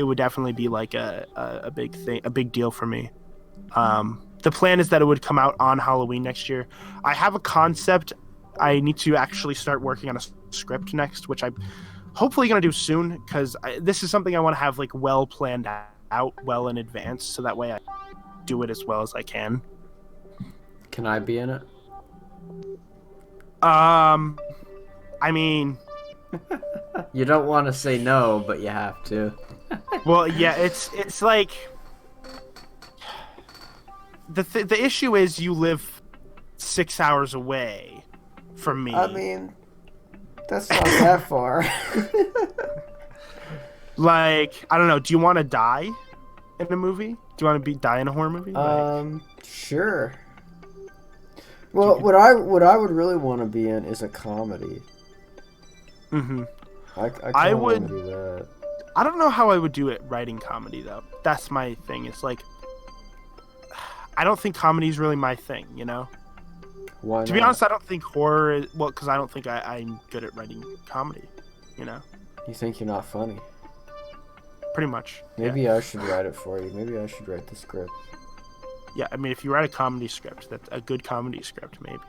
it would definitely be like a big thing, a big deal for me. The plan is that it would come out on Halloween next year. I have a concept. I need to actually start working on a script next, which I'm hopefully going to do soon, because this is something I want to have like well planned out well in advance, so that way I do it as well as I can. Can I be in it? I mean, You don't want to say no, but you have to. well, yeah, it's like the issue is you live 6 hours away from me. I mean, that's not that far. Like, I don't know. Do you want to die in a movie? Do you want to die in a horror movie? Sure. Well, what I would really want to be in is a comedy. Mm-hmm. I would do that. I don't know how I would do it writing comedy though. That's my thing. It's like I don't think comedy is really my thing, you know? Why To be honest, I don't think horror is, well, because I don't think I'm good at writing comedy, you know? You think you're not funny? Pretty much. Maybe yeah. I should write it for you. Maybe I should write the script. Yeah, I mean, if you write a comedy script, that's a good comedy script, maybe.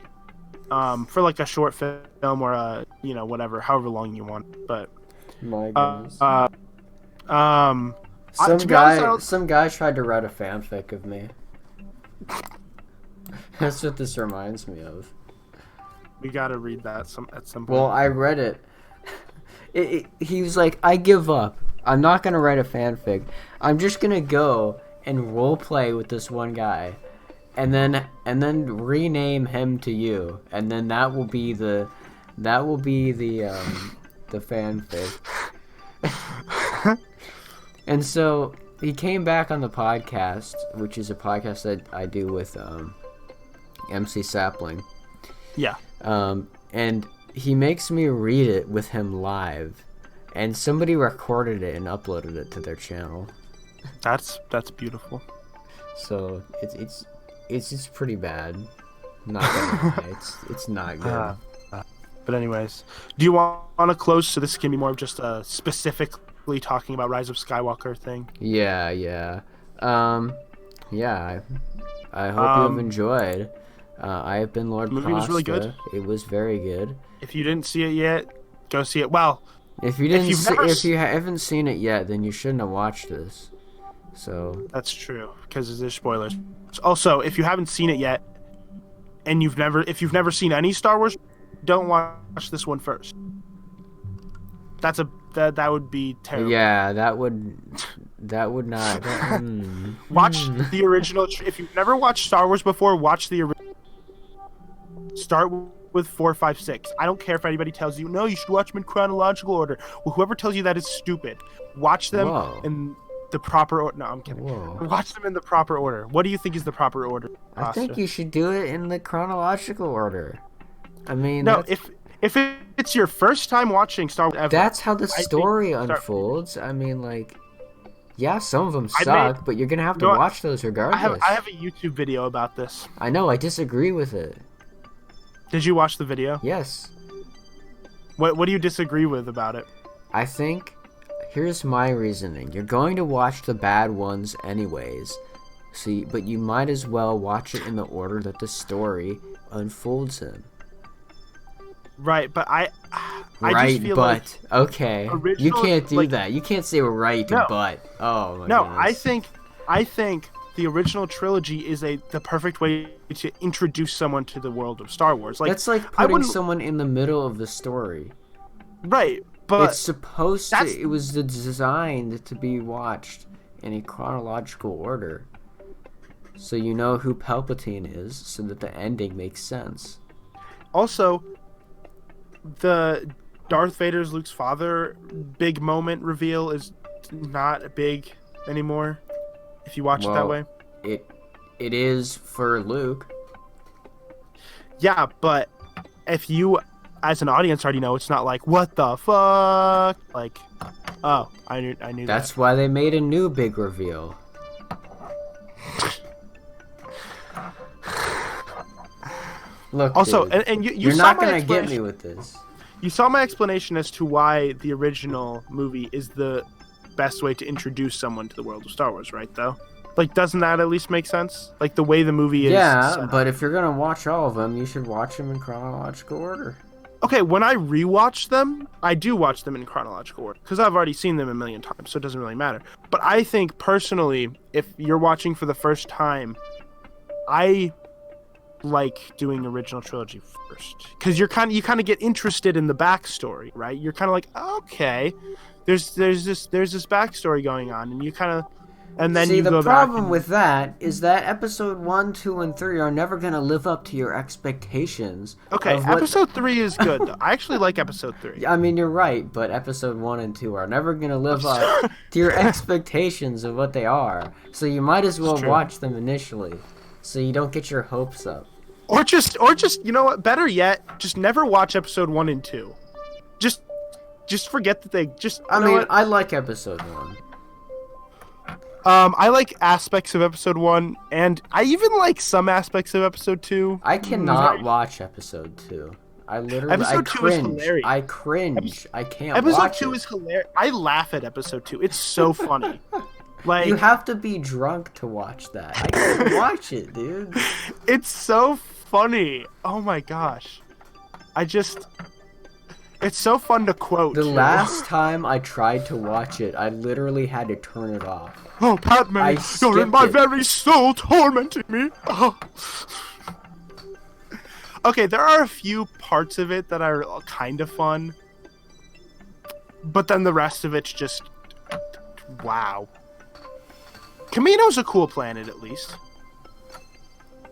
For like a short film or a, you know, whatever, however long you want. But My goodness. Some guy tried to write a fanfic of me. That's what this reminds me of. We gotta read that at some point. Well, I read it. He was like, I give up. I'm not gonna write a fanfic. I'm just gonna go and role play with this one guy, and then rename him to you, and then that will be the fanfic. And so he came back on the podcast, which is a podcast that I do with MC Sapling. Yeah. And he makes me read it with him live, and somebody recorded it and uploaded it to their channel. That's beautiful. So it's just pretty bad. Not gonna lie, it's not good. But anyways, do you want to close so this can be more of just a specifically talking about Rise of Skywalker thing? Yeah. I hope you have enjoyed. I have been Lord The movie was really Pasta. good. It was very good. If you didn't see it yet, go see it. Well, If you haven't seen it yet, then you shouldn't have watched this. So that's true because there's spoilers. Also, if you haven't seen it yet, and if you've never seen any Star Wars, don't watch this one first. That would be terrible. Yeah, that would not. Watch the original. If you've never watched Star Wars before, watch the original. Start with 4, 5, 6. I don't care if anybody tells you no. You should watch them in chronological order. Well, whoever tells you that is stupid. Watch them in the proper order. No, I'm kidding. Whoa. Watch them in the proper order. What do you think is the proper order? I think you should do it in the chronological order. I mean, no. If it's your first time watching Star Wars ever, that's how the story unfolds. I mean, like, yeah, some of them suck, but you're gonna have to watch those regardless. I have a YouTube video about this. I know. I disagree with it. Did you watch the video? Yes. What do you disagree with about it? I think here's my reasoning. You're going to watch the bad ones anyways. But you might as well watch it in the order that the story unfolds in. Right, but I just feel like okay. You original, can't do that. You can't say right but. Oh my goodness. I think the original trilogy is the perfect way to introduce someone to the world of Star Wars. Like, that's like putting someone in the middle of the story. Right, but it's supposed to. It was designed to be watched in a chronological order, so you know who Palpatine is, so that the ending makes sense. Also, the Darth Vader's Luke's father big moment reveal is not big anymore. If you watch it that way, it is for Luke. Yeah, but if you, as an audience, already know, it's not like what the fuck. Like, oh, I knew. That's why they made a new big reveal. Look, also, dude, and you're not gonna get me with this. You saw my explanation as to why the original movie is the best way to introduce someone to the world of Star Wars, right? Though, like, doesn't that at least make sense? Like the way the movie is. Yeah, but if you're gonna watch all of them, you should watch them in chronological order. Okay, when I rewatch them, I do watch them in chronological order because I've already seen them a million times, so it doesn't really matter. But I think personally, if you're watching for the first time, I like doing original trilogy first because you kind of get interested in the backstory, right? You're kind of like, okay, there's this backstory going on, and you kind of. And then you go back. The problem with that is that episode 1, 2, and 3 are never going to live up to your expectations. Okay, episode 3 is good, though. I actually like episode 3. I mean, you're right, but episode 1 and 2 are never going to live up to your expectations of what they are. So you might as well watch them initially, so you don't get your hopes up. Or just, you know what? Better yet, just never watch episode 1 and 2. Just forget that they just. I like episode 1. I like aspects of episode 1, and I even like some aspects of episode 2. I cannot watch episode 2. I literally episode 2 is hilarious. I cringe. I can't episode watch 2 it. is hilarious. I laugh at episode 2. It's so funny. Like, you have to be drunk to watch that. I can't watch it, dude. It's so funny. Oh my gosh. It's so fun to quote. The last time I tried to watch it, I literally had to turn it off. Oh, Padme, you're in my very soul tormenting me. Oh. Okay, there are a few parts of it that are kind of fun. But then the rest of it's just... wow. Kamino's a cool planet, at least.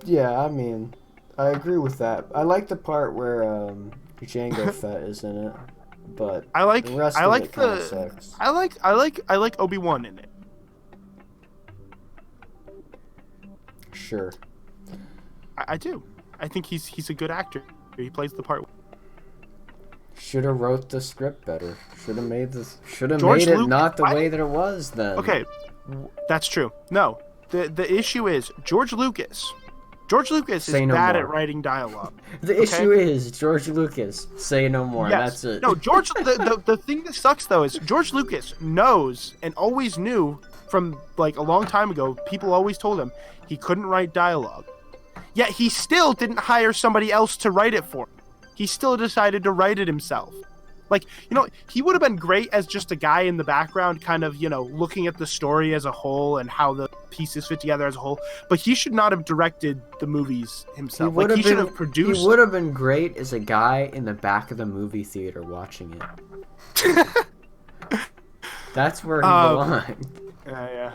Yeah, I mean, I agree with that. I like the part where Jango Fett is in it, but the rest of it kind of sucks. I like Obi-Wan in it. Sure. I do. I think he's a good actor. He plays the part. Should have wrote the script better. Should have made it not the way that it was then. Okay, that's true. No, the issue is George Lucas. George Lucas is bad at writing dialogue. The issue is George Lucas. Say no more. Yes. That's it. No, George. The thing that sucks though is George Lucas knows and always knew from like a long time ago. People always told him he couldn't write dialogue. Yet he still didn't hire somebody else to write it for him. He still decided to write it himself. Like, you know, he would have been great as just a guy in the background, kind of, you know, looking at the story as a whole and how the pieces fit together as a whole. But he should not have directed the movies himself. He should have produced. He would have been great as a guy in the back of the movie theater watching it. That's where he belonged. Yeah.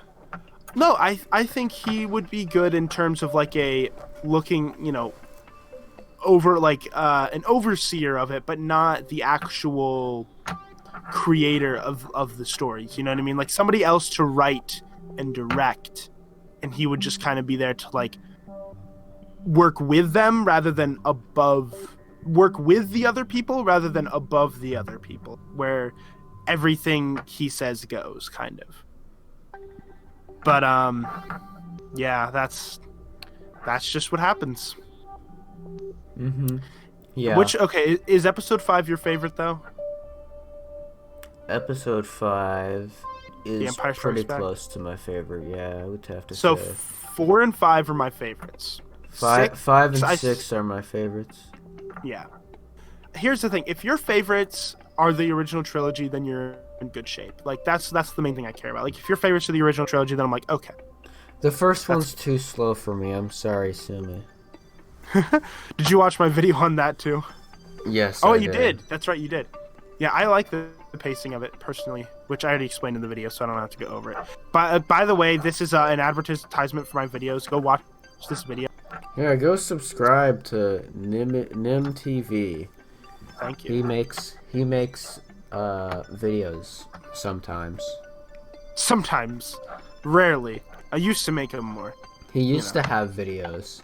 No, I think he would be good in terms of like a looking, you know, over like an overseer of it, but not the actual creator of the stories. You know what I mean? Like somebody else to write and direct, and he would just kind of be there to like work with them rather than work with the other people rather than above the other people, where everything he says goes, kind of. But yeah, that's just what happens. Mm-hmm. Yeah. Okay, is episode 5 your favorite though? Episode 5 is pretty Back? close to my favorite. Yeah, I would have to say. So 4 and 5 are my favorites. 5 and 6 are my favorites. Yeah. Here's the thing: if your favorites are the original trilogy, then you're in good shape. Like that's the main thing I care about. Like if your favorites are the original trilogy, then I'm like, okay. The first one's too slow for me. I'm sorry, Sumi. Did you watch my video on that too? Yes. Oh, you did. That's right, you did. Yeah, I like the pacing of it personally, which I already explained in the video, so I don't have to go over it. But by the way, this is an advertisement for my videos. Go watch this video. Yeah, go subscribe to Nim TV. Thank you. He makes videos sometimes. Sometimes, rarely. I used to make them more. He used to have videos.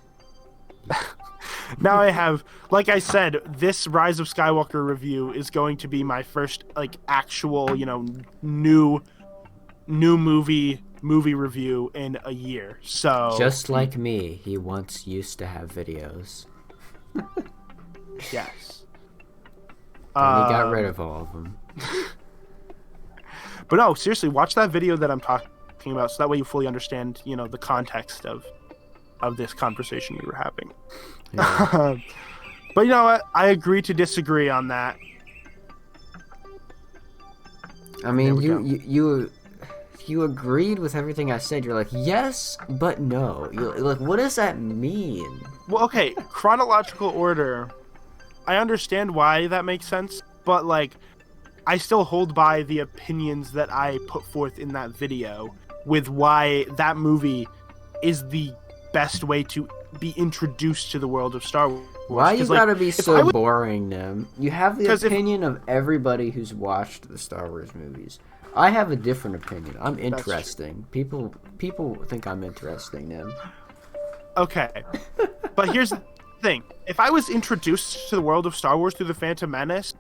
Now I have, like I said, this Rise of Skywalker review is going to be my first like actual, you know, new movie review in a year. So just like me, he once used to have videos. Yes. And he got rid of all of them. But no, seriously, watch that video that I'm talking about, so that way you fully understand, the context of this conversation we were having. Yeah. But you know what? I agree to disagree on that. I mean, you agreed with everything I said. You're like, yes, but no. You're like, what does that mean? Well, okay, chronological order. I understand why that makes sense, but like, I still hold by the opinions that I put forth in that video with why that movie is the best way to be introduced to the world of Star Wars. Why you gotta be so boring, Nim? You have the 'Cause opinion of everybody who's watched the Star Wars movies. I have a different opinion. I'm interesting. People think I'm interesting, Nim. Okay, but here's the thing: if I was introduced to the world of Star Wars through the Phantom Menace,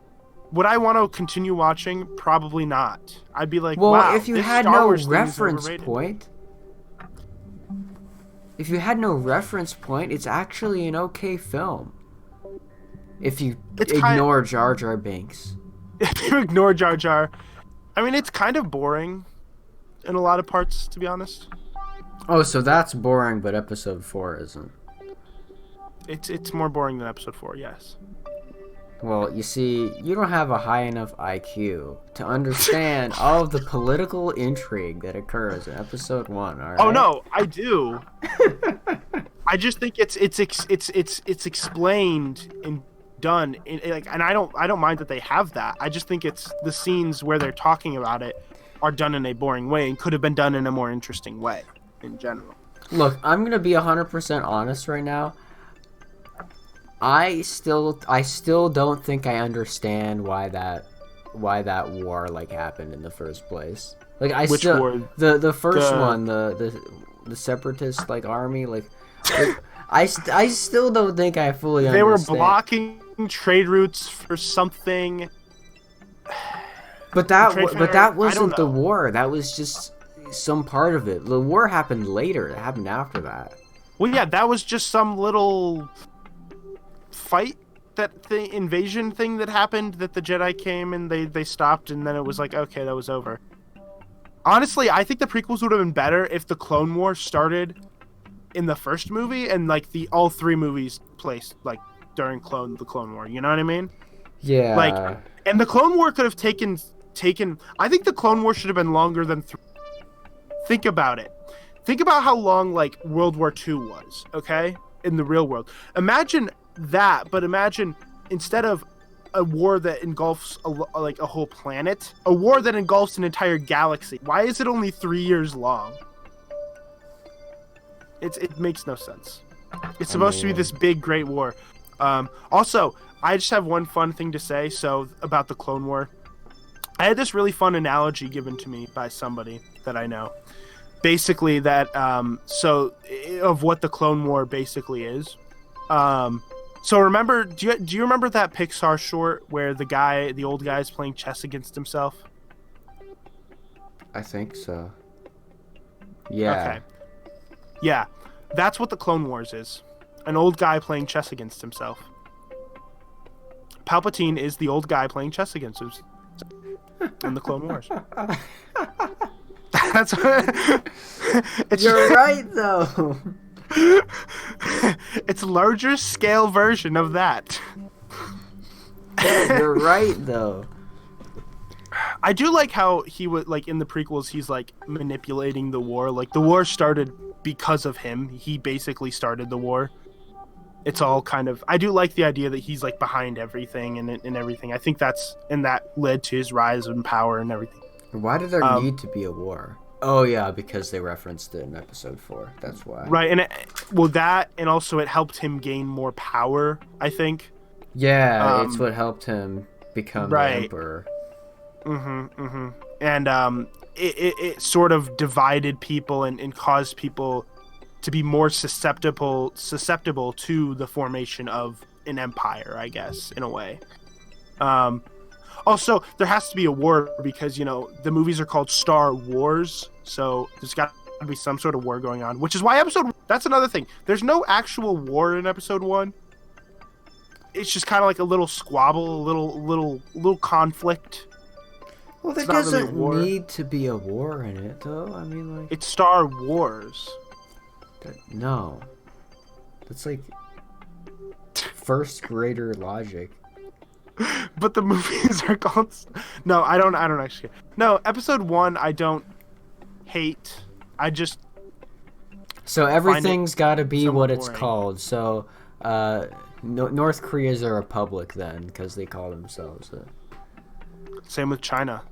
would I want to continue watching? Probably not. I'd be like, well, wow, if you this had Star no Wars thing is reference overrated. point, if you had no reference point, it's actually an okay film. If you ignore Jar Jar Binks. If you ignore Jar Jar, I mean, it's kind of boring in a lot of parts, to be honest. Oh, so that's boring, but episode 4 isn't. It's more boring than episode 4, yes. Well, you see, you don't have a high enough IQ to understand all of the political intrigue that occurs in episode 1. All right? Oh no, I do. I just think it's explained and done and I don't mind that they have that. I just think it's the scenes where they're talking about it are done in a boring way and could have been done in a more interesting way in general. Look, I'm gonna be 100% honest right now. I still don't think I understand why that war like happened in the first place. Like Which war? The first one, the separatist like army, like I still don't think I fully understand. They were blocking trade routes for something. But that wasn't the war. That was just some part of it. The war happened later. It happened after that. Well, yeah, that was just some little fight, invasion thing that happened, that the Jedi came and they stopped, and then it was like, okay, that was over. Honestly, I think the prequels would have been better if the Clone War started in the first movie and like all 3 movies placed like during the Clone War. You know what I mean? Yeah. Like, and the Clone War could have taken. I think the Clone War should have been longer than 3. Think about it. Think about how long like World War II was. Okay, in the real world. Imagine that, but imagine instead of a war that engulfs a whole planet, a war that engulfs an entire galaxy. Why is it only 3 years long? It makes no sense. It's supposed to be this big, great war. Also, I just have one fun thing to say. So about the Clone War, I had this really fun analogy given to me by somebody that I know. Basically, that of what the Clone War basically is. So remember, do you remember that Pixar short where the old guy is playing chess against himself? I think so. Yeah. Okay. Yeah, that's what the Clone Wars is. An old guy playing chess against himself. Palpatine is the old guy playing chess against himself in the Clone Wars. That's what You're right, though. It's a larger scale version of that. You're right, though. I do like how he would, like, in the prequels, he's like manipulating the war. Like, the war started because of him. He basically started the war. It's all kind of, I do like the idea that he's like behind everything and everything. I think that led to his rise in power and everything. Why did there need to be a war? Oh yeah, because they referenced it in episode 4. That's why. Right, and that, and also it helped him gain more power, I think. Yeah, it's what helped him become the emperor. And it sort of divided people and caused people to be more susceptible to the formation of an empire, I guess, in a way. Also, there has to be a war because, the movies are called Star Wars, so there's got to be some sort of war going on, which is why that's another thing. There's no actual war in episode 1. It's just kind of like a little squabble, a little conflict. Well, there It's not really a doesn't war. need to be a war in it, though. I mean, like... It's Star Wars. No. That's like... first grader logic. But the movies are called... No, I don't actually... No, episode 1, I don't hate. I just... So everything's got to be somewhat what it's boring. called. So, North Korea's a republic then, because they call themselves a... Same with China.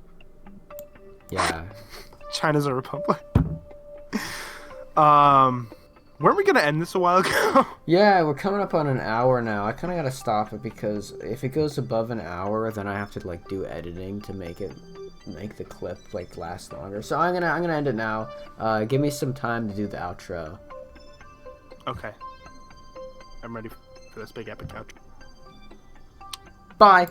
Yeah. China's a republic. Weren't we gonna end this a while ago? Yeah, we're coming up on an hour now. I kind of gotta stop it because if it goes above an hour, then I have to like do editing to make the clip like last longer. So I'm gonna end it now. Give me some time to do the outro. Okay. I'm ready for this big epic outro. Bye.